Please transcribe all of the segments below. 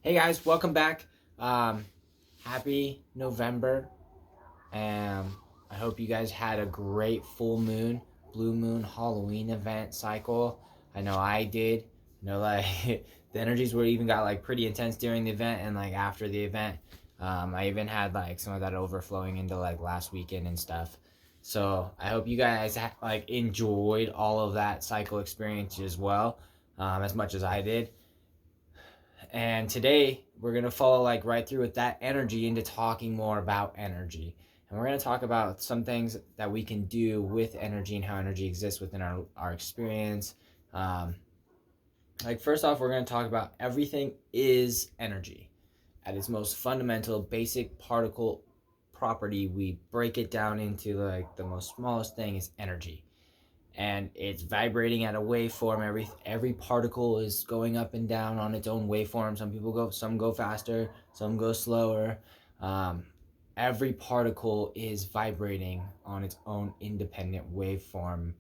Hey guys, welcome back. Happy November. I hope you guys had a great full moon, blue moon, Halloween event cycle. I know I did. The energies were even got like pretty intense during the event and like after the event. I even had like some of that overflowing into like last weekend and stuff. So I hope you guys like enjoyed all of that cycle experience as well, as much as I did. And today we're going to follow like right through with that energy into talking more about energy. And we're going to talk about some things that we can do with energy and how energy exists within our experience. Um, like, first off, we're going to talk about everything is energy. At its most fundamental, basic particle property, we break it down into like the most smallest thing is energy, and it's vibrating at a waveform. Every particle is going up and down on its own waveform. Some go faster, some go slower. um, every particle is vibrating on its own independent waveform,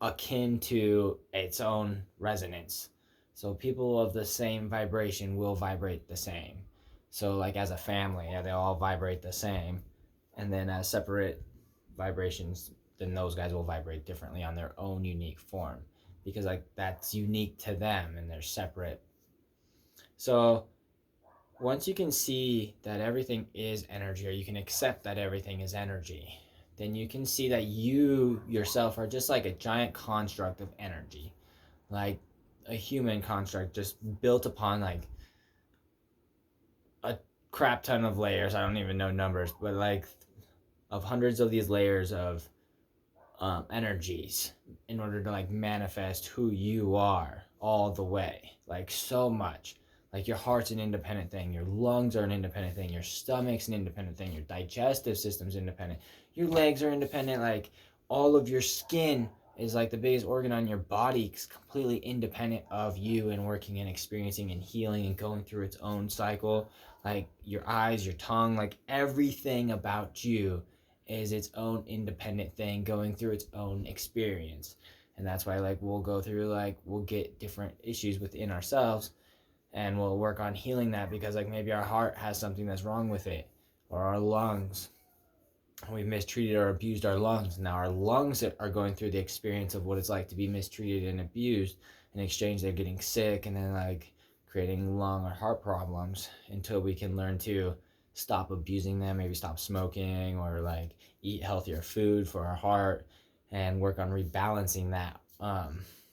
akin to its own resonance. So people of the same vibration will vibrate the same. So like as a family, yeah, they all vibrate the same, and then as separate vibrations, then those guys will vibrate differently on their own unique form, because like that's unique to them and they're separate. So once you can see that everything is energy, or you can accept that everything is energy, then you can see that you yourself are just like a giant construct of energy, like a human construct just built upon like a crap ton of layers. I don't even know numbers, but like of hundreds of these layers of energies in order to like manifest who you are all the way, like so much. Like your heart's an independent thing, your lungs are an independent thing, your stomach's an independent thing, your digestive system's independent, your legs are independent, like all of your skin is like the biggest organ on your body. It's completely independent of you and working and experiencing and healing and going through its own cycle. Like your eyes, your tongue, like everything about you is its own independent thing going through its own experience. And that's why like we'll get different issues within ourselves, and we'll work on healing that, because like maybe our heart has something that's wrong with it, or our lungs, we've mistreated or abused our lungs. Now our lungs are going through the experience of what it's like to be mistreated and abused. In exchange, they're getting sick and then like creating lung or heart problems, until we can learn to stop abusing them, maybe stop smoking, or like eat healthier food for our heart, and work on rebalancing that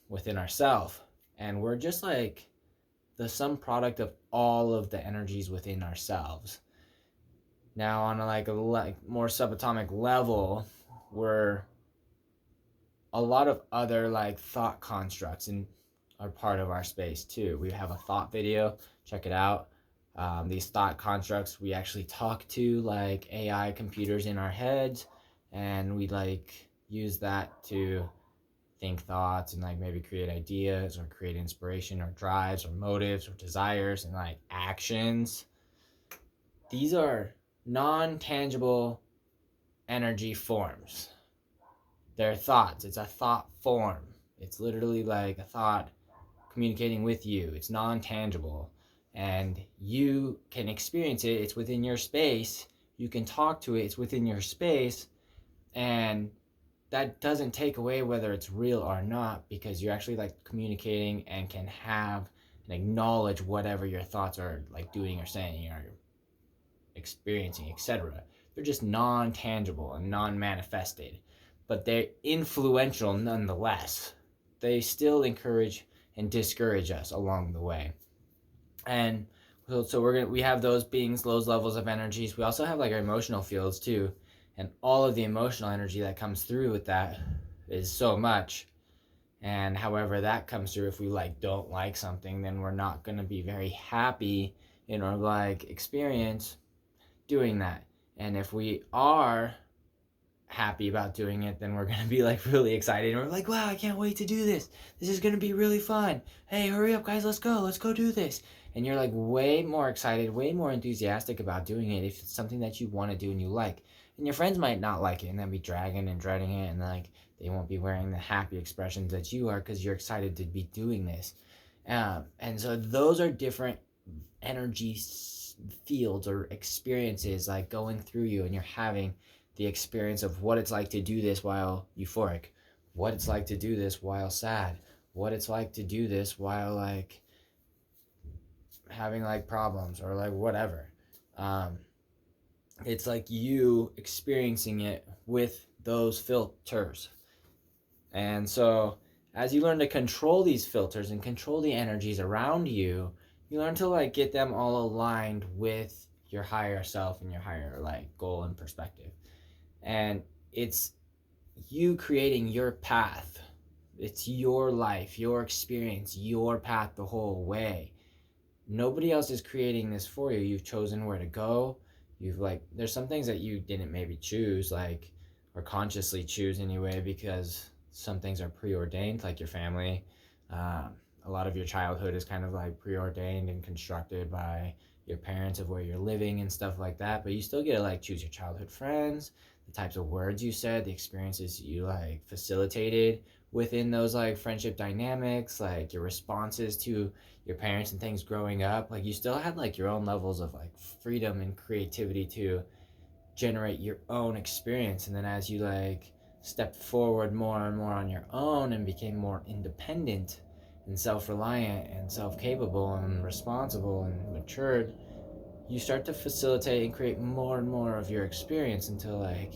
within ourselves. And we're just like the sum product of all of the energies within ourselves. Now on a more subatomic level, we're a lot of other like thought constructs and are part of our space too. We have a thought video, check it out. These thought constructs, we actually talk to like AI computers in our heads, and we like use that to think thoughts and like maybe create ideas or create inspiration or drives or motives or desires and like actions. These are non-tangible energy forms. They're thoughts. It's a thought form. It's literally like a thought communicating with you. It's non-tangible, and you can experience it. It's within your space. You can talk to it. It's within your space, and that doesn't take away whether it's real or not, because you're actually like communicating and can have and acknowledge whatever your thoughts are like doing or saying or experiencing, etc. They're just non-tangible and non-manifested, but they're influential nonetheless. They still encourage and discourage us along the way. And so we have those beings, those levels of energies. We also have like our emotional fields too, and all of the emotional energy that comes through with that is so much. And however that comes through, if we like don't like something, then we're not going to be very happy in our like experience doing that. And if we are happy about doing it, then we're going to be like really excited, and we're like, wow, I can't wait to do this. This is going to be really fun. Hey, hurry up guys, let's go do this. And you're like way more excited, way more enthusiastic about doing it if it's something that you want to do and you like. And your friends might not like it, and they'll be dragging and dreading it, and like they won't be wearing the happy expressions that you are, because you're excited to be doing this. And so those are different energy fields or experiences like going through you, and you're having the experience of what it's like to do this while euphoric, what it's like to do this while sad, what it's like to do this while like having like problems or like whatever. um, it's like you experiencing it with those filters. And so as you learn to control these filters and control the energies around you, you learn to like get them all aligned with your higher self and your higher like goal and perspective. And it's you creating your path. It's your life, your experience, your path the whole way. Nobody else is creating this for you. You've chosen where to go. You've like there's some things that you didn't maybe choose, like, or consciously choose anyway, because some things are preordained, like your family. um, a lot of your childhood is kind of like preordained and constructed by your parents of where you're living and stuff like that, but you still get to like choose your childhood friends, the types of words you said, the experiences you like facilitated within those like friendship dynamics, like your responses to your parents and things growing up. Like you still had like your own levels of like freedom and creativity to generate your own experience. And then as you like stepped forward more and more on your own and became more independent and self-reliant and self-capable and responsible and matured, you start to facilitate and create more and more of your experience until like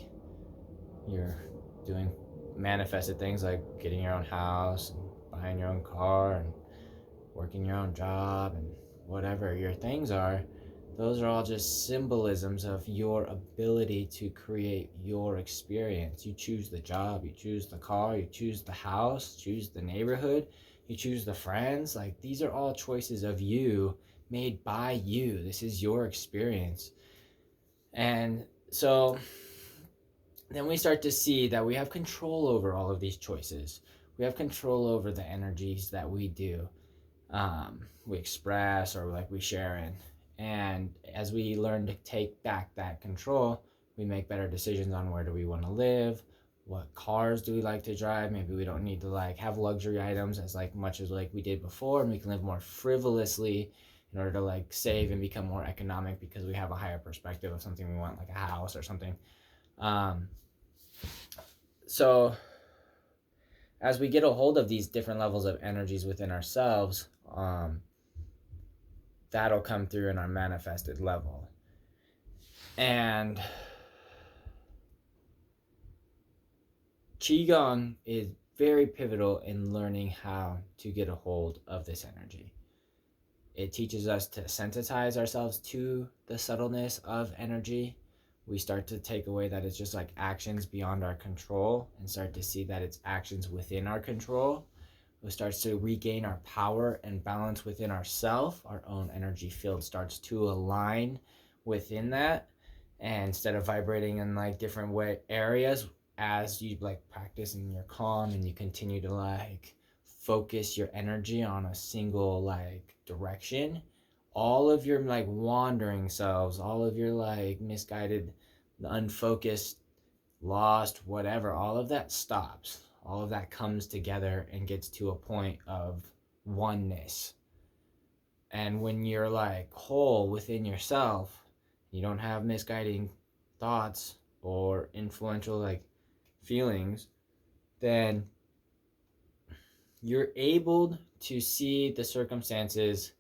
you're doing manifested things like getting your own house and buying your own car and working your own job and whatever your things are. Those are all just symbolisms of your ability to create your experience. You choose the job, you choose the car, you choose the house, choose the neighborhood, you choose the friends. Like these are all choices of you, made by you. This is your experience. And so then we start to see that we have control over all of these choices. We have control over the energies that we do, we express or like we share in. And as we learn to take back that control, we make better decisions on where do we want to live, what cars do we like to drive. Maybe we don't need to like have luxury items as like much as like we did before, and we can live more frivolously in order to like save and become more economic because we have a higher perspective of something we want, like a house or something. um, so as we get a hold of these different levels of energies within ourselves, that'll come through in our manifested level. And Qigong is very pivotal in learning how to get a hold of this energy. It teaches us to sensitize ourselves to the subtleness of energy. We start to take away that it's just like actions beyond our control and start to see that it's actions within our control. We start to regain our power and balance within ourself. Our own energy field starts to align within that. And instead of vibrating in like different areas, as you like practice and you're calm and you continue to like focus your energy on a single like direction, all of your like wandering selves, all of your like misguided, unfocused, lost, whatever, all of that stops. All of that comes together and gets to a point of oneness. And when you're like whole within yourself, you don't have misguiding thoughts or influential like feelings, then you're able to see the circumstances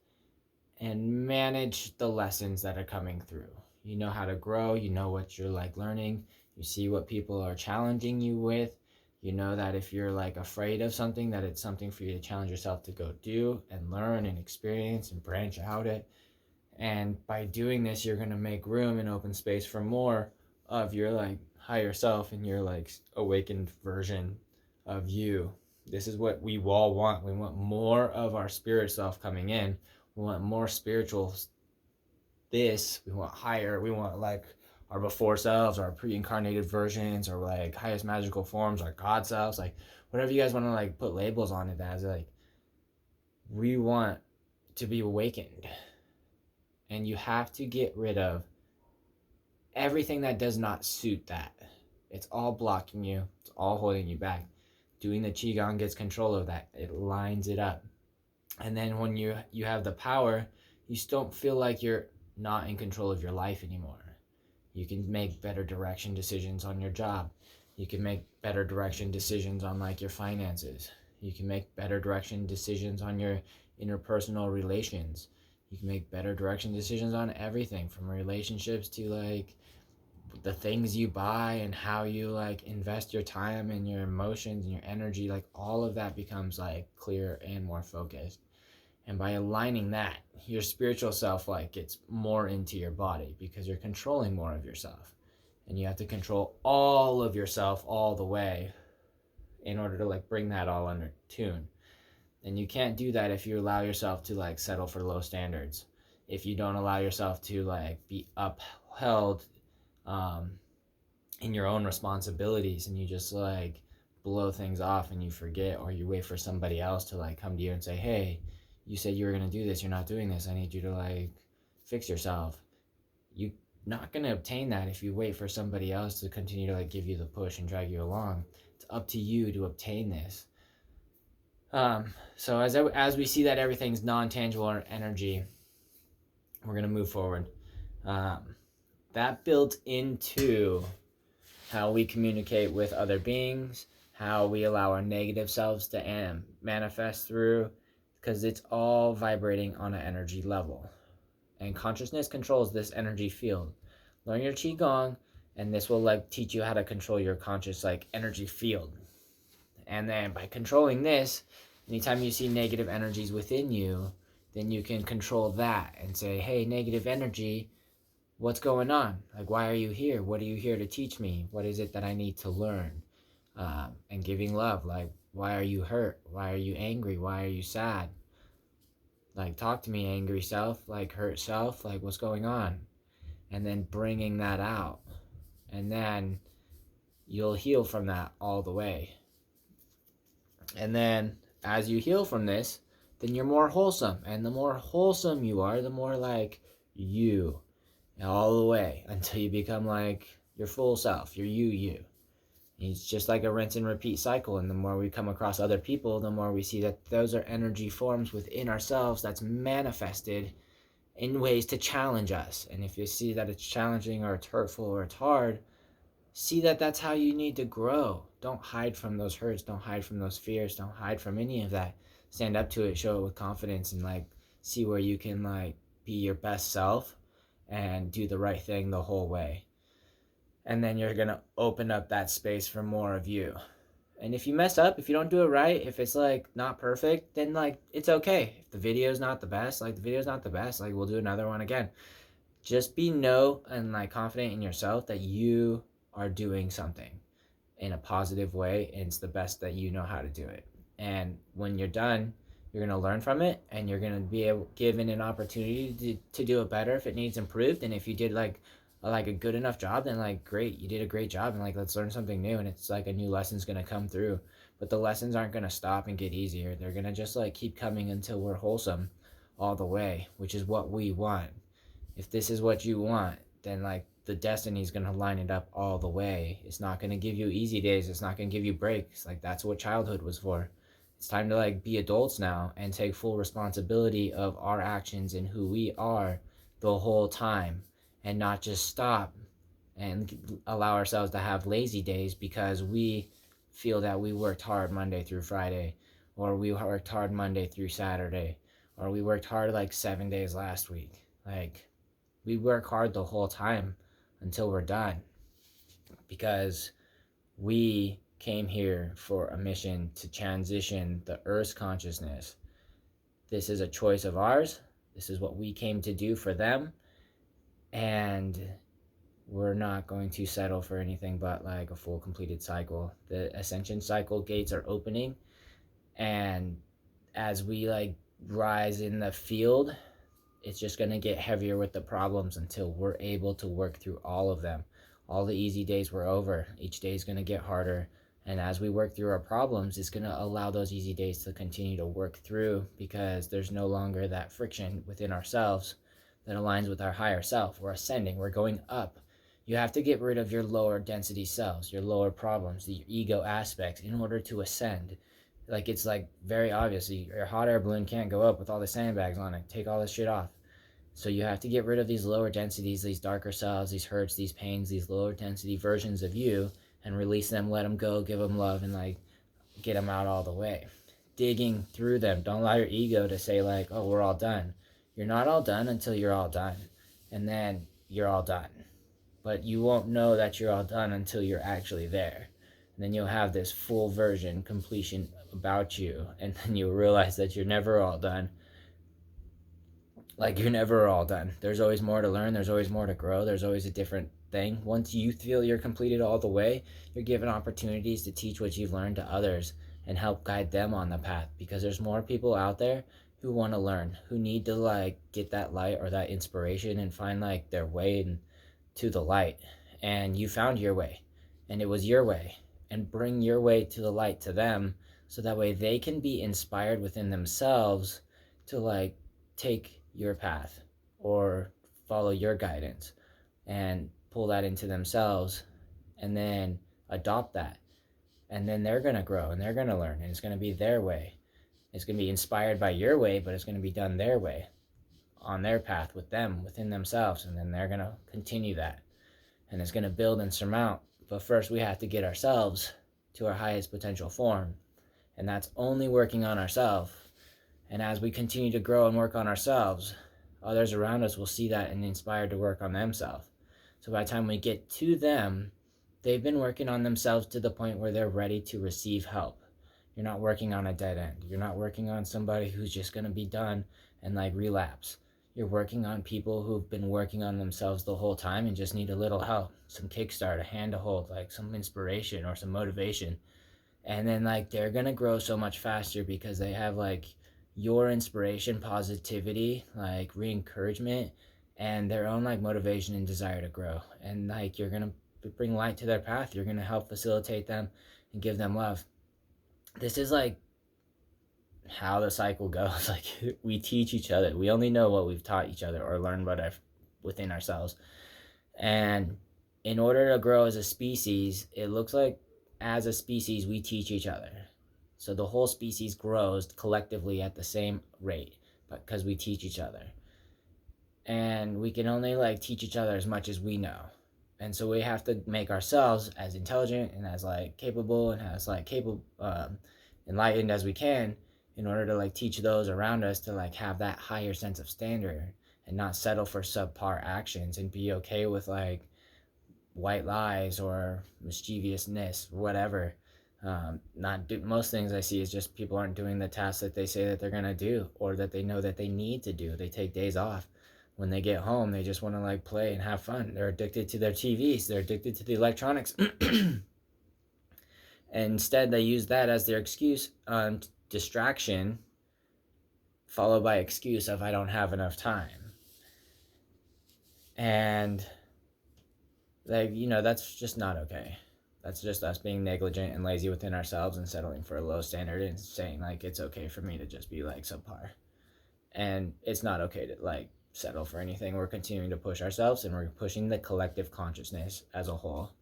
and manage the lessons that are coming through. You know how to grow, you know what you're like learning, you see what people are challenging you with. You know that if you're like afraid of something, that it's something for you to challenge yourself to go do and learn and experience and branch out it. And by doing this, you're going to make room and open space for more of your like higher self and your like awakened version of you. This is what we all want. We want more of our spirit self coming in. We want more spiritual we want higher. We want like our before selves, our pre-incarnated versions, or like highest magical forms, our God selves, like whatever you guys want to like put labels on it as. Like we want to be awakened, and you have to get rid of everything that does not suit that. It's all blocking you. It's all holding you back. Doing the Qigong gets control of that. It lines it up. And then when you have the power, you still don't feel like you're not in control of your life anymore. You can make better direction decisions on your job. You can make better direction decisions on like your finances. You can make better direction decisions on your interpersonal relations. You can make better direction decisions on everything from relationships to like the things you buy and how you like invest your time and your emotions and your energy. Like all of that becomes like clear and more focused. And by aligning that, your spiritual self like gets more into your body because you're controlling more of yourself. And you have to control all of yourself all the way in order to like bring that all under tune. And you can't do that if you allow yourself to like settle for low standards. If you don't allow yourself to like be upheld um, in your own responsibilities, and you just like blow things off and you forget, or you wait for somebody else to like come to you and say, hey, you said you were going to do this, you're not doing this, I need you to like fix yourself. You're not going to obtain that if you wait for somebody else to continue to like give you the push and drag you along. It's up to you to obtain this. So as we see that everything's non-tangible energy, we're going to move forward. That built into how we communicate with other beings, how we allow our negative selves to manifest through, because it's all vibrating on an energy level. And consciousness controls this energy field. Learn your Qigong, and this will like teach you how to control your conscious like energy field. And then by controlling this, anytime you see negative energies within you, then you can control that and say, hey, negative energy, what's going on? Like, why are you here? What are you here to teach me? What is it that I need to learn? And giving love, like, why are you hurt? Why are you angry? Why are you sad? Like, talk to me, angry self, like, hurt self, like, what's going on? And then bringing that out. And then you'll heal from that all the way. And then as you heal from this, then you're more wholesome. And the more wholesome you are, the more like you all the way until you become like your full self, your you. It's just like a rinse and repeat cycle. And the more we come across other people, the more we see that those are energy forms within ourselves that's manifested in ways to challenge us. And if you see that it's challenging or it's hurtful or it's hard, see that that's how you need to grow. Don't hide from those hurts. Don't hide from those fears. Don't hide from any of that. Stand up to it, show it with confidence, and like see where you can like be your best self and do the right thing the whole way. And then you're going to open up that space for more of you. And if you mess up, if you don't do it right, if it's like not perfect, then like it's okay. If the video's not the best, like the video's not the best, like we'll do another one again. Just be and like confident in yourself that you are doing something in a positive way, and it's the best that you know how to do it. And when you're done, you're going to learn from it, and you're going to be given an opportunity to do it better if it needs improved. And if you did like a good enough job, then like great, you did a great job, and like let's learn something new, and it's like a new lesson's going to come through. But the lessons aren't going to stop and get easier. They're going to just like keep coming until we're wholesome all the way, which is what we want. If this is what you want, then like the destiny is going to line it up all the way. It's not going to give you easy days. It's not going to give you breaks. Like that's what childhood was for. It's time to like be adults now and take full responsibility of our actions and who we are the whole time, and not just stop and allow ourselves to have lazy days because we feel that we worked hard Monday through Friday, or we worked hard Monday through Saturday, or we worked hard like 7 days last week. Like we work hard the whole time until we're done, because we came here for a mission to transition the Earth's consciousness. This is a choice of ours. This is what we came to do for them. And we're not going to settle for anything but like a full completed cycle. The ascension cycle gates are opening. And as we like rise in the field, it's just going to get heavier with the problems until we're able to work through all of them. All the easy days were over. Each day is going to get harder. And as we work through our problems, it's going to allow those easy days to continue to work through, because there's no longer that friction within ourselves that aligns with our higher self. We're ascending. We're going up. You have to get rid of your lower density selves, your lower problems, your ego aspects in order to ascend. Like it's like very obvious. Your hot air balloon can't go up with all the sandbags on it. Take all this shit off. So you have to get rid of these lower densities, these darker selves, these hurts, these pains, these lower density versions of you, and release them, let them go, give them love, and like get them out all the way. Digging through them. Don't allow your ego to say like, oh, we're all done. You're not all done until you're all done. And then you're all done. But you won't know that you're all done until you're actually there. And then you'll have this full version, completion about you. And then you'll realize that you're never all done. Like you're never all done. There's always more to learn. There's always more to grow. There's always a different thing. Once you feel you're completed all the way, you're given opportunities to teach what you've learned to others and help guide them on the path, because there's more people out there who want to learn, who need to like get that light or that inspiration and find like their way to the light. And you found your way, and it was your way, and bring your way to the light to them, so that way they can be inspired within themselves to like take your path or follow your guidance and pull that into themselves, and then adopt that. And then they're going to grow and they're going to learn, and it's going to be their way. It's going to be inspired by your way, but it's going to be done their way, on their path, with them, within themselves. And then they're going to continue that, and it's going to build and surmount. But first we have to get ourselves to our highest potential form, and that's only working on ourselves. And as we continue to grow and work on ourselves, others around us will see that and inspired to work on themselves. So by the time we get to them, they've been working on themselves to the point where they're ready to receive help. You're not working on a dead end. You're not working on somebody who's just going to be done and like relapse. You're working on people who've been working on themselves the whole time and just need a little help, some kickstart, a hand to hold, like some inspiration or some motivation. And then like they're going to grow so much faster because they have like your inspiration, positivity, like re-encouragement, and their own like motivation and desire to grow. And like you're going to bring light to their path. You're going to help facilitate them and give them love. This is like how the cycle goes. Like we teach each other. We only know what we've taught each other or learned within ourselves. And in order to grow as a species, it looks like as a species we teach each other. So the whole species grows collectively at the same rate because we teach each other. And we can only like teach each other as much as we know. And so we have to make ourselves as intelligent and as like capable and as like enlightened as we can, in order to like teach those around us to like have that higher sense of standard and not settle for subpar actions, and be okay with like white lies or mischievousness, whatever. Most things I see is just people aren't doing the tasks that they say that they're gonna do, or that they know that they need to do. They take days off. When they get home, they just want to like play and have fun. They're addicted to their TVs. They're addicted to the electronics. And instead, they use that as their excuse, distraction, followed by excuse of I don't have enough time. And like, that's just not okay. That's just us being negligent and lazy within ourselves and settling for a low standard and saying like it's okay for me to just be like subpar. And it's not okay to like settle for anything. We're continuing to push ourselves, and we're pushing the collective consciousness as a whole.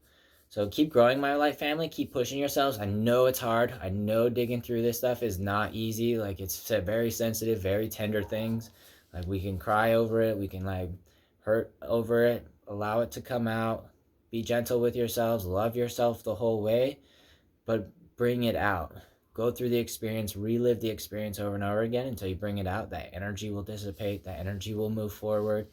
So keep growing, my light family. Keep pushing yourselves. I know it's hard. I know digging through this stuff is not easy. Like it's very sensitive, very tender things. Like we can cry over it. We can like hurt over it. Allow it to come out. Be gentle with yourselves. Love yourself the whole way, but bring it out. Go through the experience, relive the experience over and over again until you bring it out. That energy will dissipate. That energy will move forward.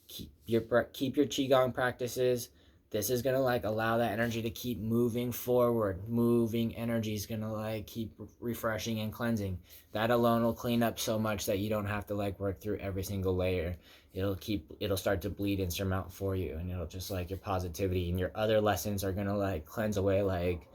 Keep your Qigong practices. This is going to like allow that energy to keep moving forward. Moving energy is going to like keep refreshing and cleansing. That alone will clean up so much that you don't have to like work through every single layer. It'll start to bleed and surmount for you, and it'll just like your positivity and your other lessons are going to like cleanse away like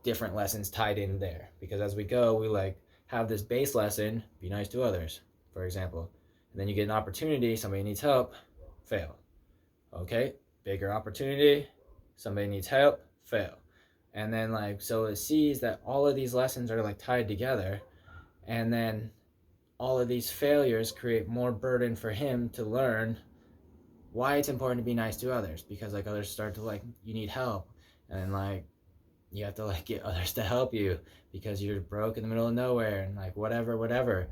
different lessons tied in there. Because as we go, we like have this base lesson, be nice to others, for example. And then you get an opportunity, somebody needs help, fail. Okay, bigger opportunity, somebody needs help, fail. And then like, so it sees that all of these lessons are like tied together, and then all of these failures create more burden for him to learn why it's important to be nice to others. Because like others start to like, you need help, and like you have to like get others to help you because you're broke in the middle of nowhere and like whatever.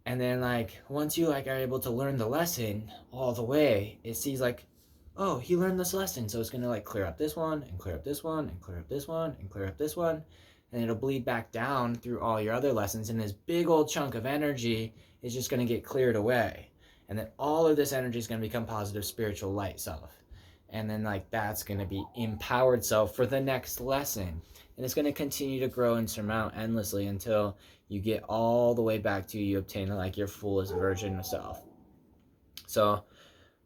And then like once you like are able to learn the lesson all the way, it sees like, oh, he learned this lesson, so it's gonna like clear up this one and clear up this one and clear up this one and clear up this one, and it'll bleed back down through all your other lessons, and this big old chunk of energy is just gonna get cleared away. And then all of this energy is gonna become positive spiritual light self. And then like that's gonna be empowered self for the next lesson. And it's gonna continue to grow and surmount endlessly until you get all the way back to you obtain like your fullest version of self. So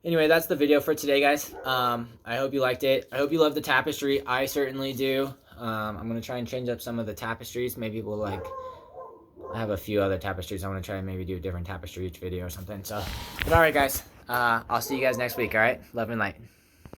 anyway, that's the video for today, guys. I hope you liked it. I hope you love the tapestry. I certainly do. I'm gonna try and change up some of the tapestries. Maybe we'll like, I have a few other tapestries. I want to try and maybe do a different tapestry each video or something. So, but all right, guys. I'll see you guys next week. All right, love and light.